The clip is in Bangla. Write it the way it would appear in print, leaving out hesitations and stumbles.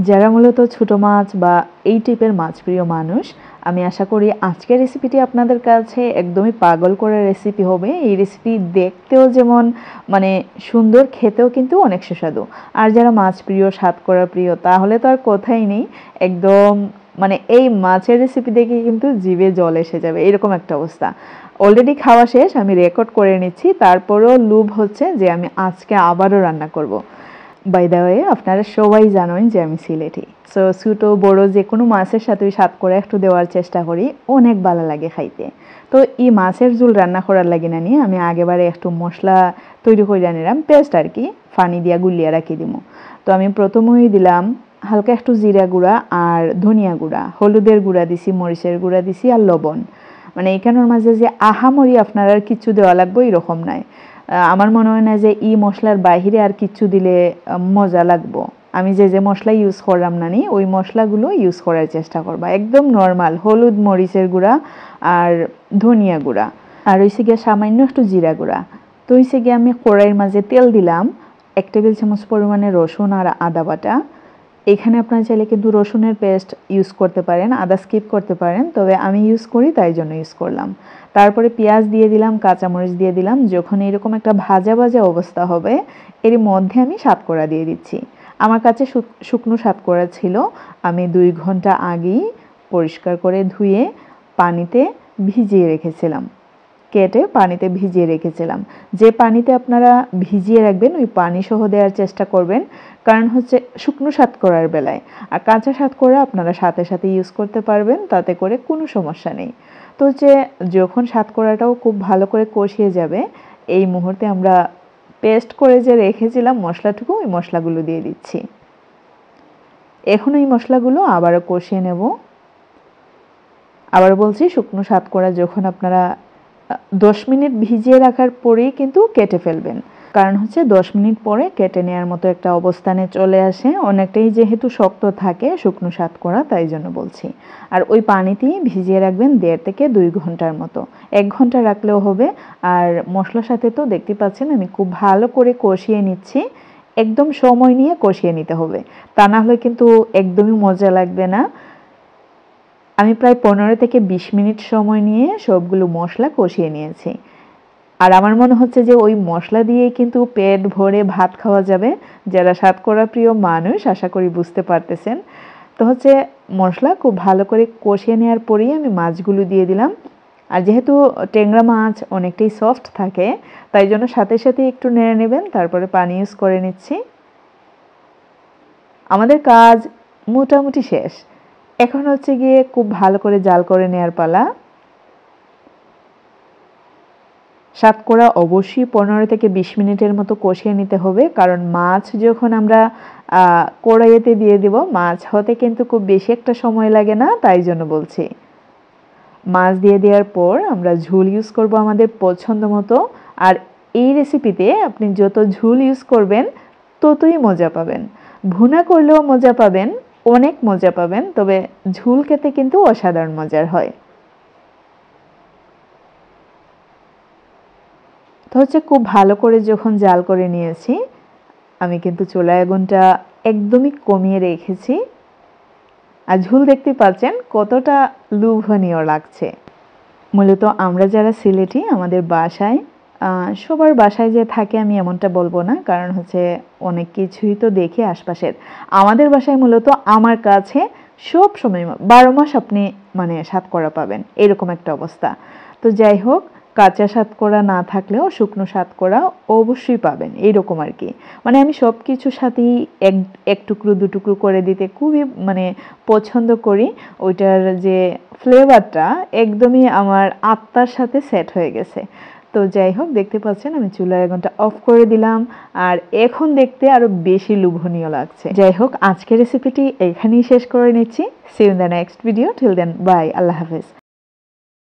যারা মূলত ছোট মাছ বা এই টাইপের মাছ প্রিয় মানুষ, আমি আশা করি আজকের রেসিপিটি আপনাদের কাছে একদমই পাগল করার রেসিপি হবে। এই রেসিপি দেখতেও যেমন সুন্দর, খেতেও কিন্তু অনেক সুস্বাদু। আর যারা মাছ প্রিয়, স্বাদ করা প্রিয়, তাহলে তো আর কথাই নেই। একদম এই মাছের রেসিপি দেখে কিন্তু জিভে জল এসে যাবে, এরকম একটা অবস্থা। অলরেডি খাওয়া শেষ, আমি রেকর্ড করে নিচ্ছি, তারপরেও লোভ হচ্ছে যে আমি আজকে আবারও রান্না করব। বাই দ্য ওয়ে, আপনারা সবাই জানেন যে আমি সিলেটি, সো ছোটো বড়ো যে কোনো মাছের সাথে স্বাদ করে একটু দেওয়ার চেষ্টা করি, অনেক ভালো লাগে খাইতে। তো এই মাছের ঝোল রান্না করার লাগে না নিয়ে আমি আগেবারে একটু মশলা তৈরি করে নিলাম, পেস্ট আর কি, পানি দিয়া গুলিয়ে রাখি দিব। তো আমি প্রথমেই দিলাম হালকা একটু জিরা গুঁড়া আর ধনিয়া গুঁড়া, হলুদের গুঁড়া দিছি, মরিচের গুঁড়া দিছি আর লবণ। এখানের মাঝে যে আহামরি আপনার আর কিছু দেওয়া লাগবে এরকম নাই। আমার মনে হয় না যে এই মশলার বাহিরে আর কিছু দিলে মজা লাগবো। আমি যে যে মশলা ইউজ করলাম নানি, ওই মশলাগুলো ইউজ করার চেষ্টা করবা। একদম নর্মাল হলুদ, মরিচের গুঁড়া আর ধনিয়া গুঁড়া, আর হইছে গিয়ে সামান্য একটু জিরা গুঁড়া। তো হইছে গিয়ে আমি কড়াইয়ের মাঝে তেল দিলাম, 1 টেবিল চামচ পরিমাণে রসুন আর আদা বাটা। এখানে আপনারা চাইলে কিন্তু রসুনের পেস্ট ইউজ করতে পারেন, আদা স্কিপ করতে পারেন, তবে আমি ইউজ করি তাই জন্য ইউজ করলাম। তারপরে পেঁয়াজ দিয়ে দিলাম, কাঁচামরিচ দিয়ে দিলাম। যখন এরকম একটা ভাজা ভাজা অবস্থা হবে, এর মধ্যে আমি সাতকরা দিয়ে দিচ্ছি। আমার কাছে শুকনো সাতকরা ছিল, আমি 2 ঘন্টা আগেই পরিষ্কার করে ধুয়ে পানিতে ভিজিয়ে রেখেছিলাম, কেটে পানিতে ভিজিয়ে রেখেছিলাম। যে পানিতে আপনারা ভিজিয়ে রাখবেন ওই পানি সহ দেওয়ার চেষ্টা করবেন, কারণ হচ্ছে শুকনো সাতকরার বেলায়। আর কাঁচা সাতকরা আপনারা সাথে সাথে ইউজ করতে পারবেন, তাতে করে কোনো সমস্যা নেই। তো যখন সাতকরাটাও খুব ভালো করে কষিয়ে যাবে, এই মুহূর্তে আমরা পেস্ট করে যে রেখেছিলাম মশলাটুকু, ওই মশলাগুলো দিয়ে দিচ্ছি। এখন এই মশলাগুলো আবারও কষিয়ে নেব। আবার বলছি, শুকনো সাতকরা যখন আপনারা 10 মিনিট ভিজিয়ে রাখার পরেই কিন্তু কেটে ফেলবেন, কারণ হচ্ছে 10 মিনিট পরে কেটে নেওয়ার মতো একটা অবস্থানে চলে আসে, অনেকটাই যেহেতু শক্ত থাকে শুকনো সাতকরা, তাই জন্য বলছি। আর ওই পানিতেই ভিজিয়ে রাখবেন 1.5 থেকে 2 ঘন্টার মতো, 1 ঘন্টা রাখলেও হবে। আর মশলার সাথে তো দেখতে পাচ্ছেন আমি খুব ভালো করে কষিয়ে নিচ্ছি, একদম সময় নিয়ে কষিয়ে নিতে হবে, তা না হলে কিন্তু একদমই মজা লাগবে না। আমি প্রায় 15 থেকে 20 মিনিট সময় নিয়ে সবগুলো মশলা কষিয়ে নিয়েছি। আর আমার মনে হচ্ছে যে ওই মশলা দিয়েই কিন্তু পেট ভরে ভাত খাওয়া যাবে। যারা সাতকরা প্রিয় মানুষ আশা করি বুঝতে পারতেছেন। তো মশলা খুব ভালো করে কষিয়ে নেওয়ার পরেই আমি মাছগুলো দিয়ে দিলাম। আর যেহেতু ট্যাংরা মাছ অনেকটাই সফট থাকে, তাই জন্য সাথে সাথে একটু নেড়ে নেবেন, তারপরে পানি ইউজ করে নিচ্ছি। আমাদের কাজ মোটামুটি শেষ, এখন হচ্ছে গিয়ে খুব ভালো করে জাল করে নেওয়ার পালা। সাতকরা অবশ্যই 15 থেকে 20 মিনিটের মতো কষিয়ে নিতে হবে, কারণ মাছ যখন আমরা কড়াইতে দিয়ে দিব, মাছ হতে কিন্তু খুব বেশি একটা সময় লাগে না, তাই জন্য বলছি। মাছ দিয়ে দেওয়ার পর আমরা ঝোল ইউজ করব আমাদের পছন্দ মতো। আর এই রেসিপিতে আপনি যত ঝোল ইউজ করবেন ততই মজা পাবেন। ভুনা করলেও মজা পাবেন, অনেক মজা পাবেন, তবে ঝোল খেতে কিন্তু অসাধারণ মজার হয়। তো খুব ভালো করে যখন জাল করে নিয়েছি, আমি কিন্তু চুলার আগুনটা একদমই কমিয়ে রেখেছি। আর ঝোল দেখতে পাচ্ছেন কতটা লোভনীয় লাগছে। মূলত আমরা যারা সিলেটি, আমাদের বাসায় সবার বাসায় যে থাকে আমি এমনটা বলবো না, কারণ অনেক কিছুই তো দেখি আশপাশের। আমাদের বাসায় মূলত আমার কাছে সব সময় 12 মাস আপনি সাতকরা পাবেন, এরকম একটা অবস্থা। তো যাই হোক, কাঁচা সাতকরা না থাকলেও শুকনো সাতকরা অবশ্যই পাবেন, এইরকম আর কি। আমি সব কিছুর সাথেই এক টুকরো 2 টুকরো করে দিতে খুবই পছন্দ করি। ওইটার যে ফ্লেভারটা একদমই আমার আত্মার সাথে সেট হয়ে গেছে। তো যাই হোক, দেখতে পাচ্ছেন আমি চুলার আগুনটা অফ করে দিলাম, আর এখন দেখতে আরো বেশি লোভনীয় লাগছে। যাই হোক, আজকের রেসিপিটি এখানেই শেষ করে নিচ্ছি। See you in the next video. Till then, bye, আল্লাহ হাফেজ।